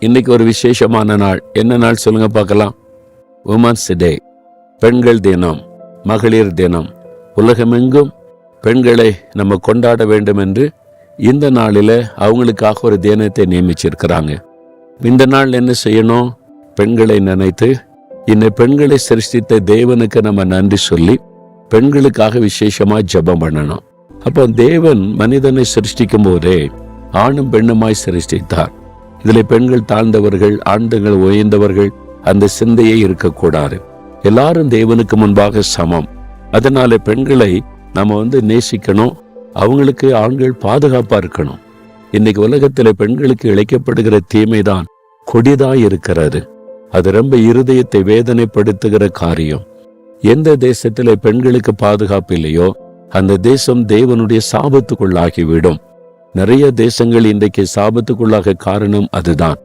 இன்னைக்கு ஒரு விசேஷமான நாள். என்ன நாள் சொல்லுங்க பார்க்கலாம்? உமன்ஸ் டே, பெண்கள் தினம், மகளிர் தினம். உலகமெங்கும் பெண்களை நம்ம கொண்டாட வேண்டும் என்று இந்த நாளில் அவங்களுக்காக ஒரு தினத்தை நியமிச்சிருக்கிறாங்க. இந்த நாள் என்ன செய்யணும்? பெண்களை நினைத்து இந்த பெண்களை சிருஷ்டித்த தேவனுக்கு நம்ம நன்றி சொல்லி பெண்களுக்காக விசேஷமா ஜெபம் பண்ணணும். அப்போ தேவன் மனிதனை சிருஷ்டிக்கும் போதே ஆணும் பெண்ணுமாய் சிருஷ்டித்தார். இதுல பெண்கள் தாழ்ந்தவர்கள், ஆண்கள் உயர்ந்தவர்கள் அந்த சிந்தையே இருக்கக்கூடாது. எல்லாரும் தேவனுக்கு முன்பாக சமம். அதனால பெண்களை நம்ம நேசிக்கணும். அவங்களுக்கு ஆண்கள் பாதுகாப்பா இருக்கணும். இன்னைக்கு உலகத்துல பெண்களுக்கு இழைக்கப்படுகிற தீமைதான் கொடிதாய் இருக்கிறது. அது ரொம்ப இருதயத்தை வேதனைப்படுத்துகிற காரியம். எந்த தேசத்துல பெண்களுக்கு பாதுகாப்பு இல்லையோ அந்த தேசம் தேவனுடைய சாபத்துக்குள்ளாகிவிடும். நிறைய தேசங்கள் இன்றைக்கு சாபத்துக்குள்ளாக காரணம் அதுதான்.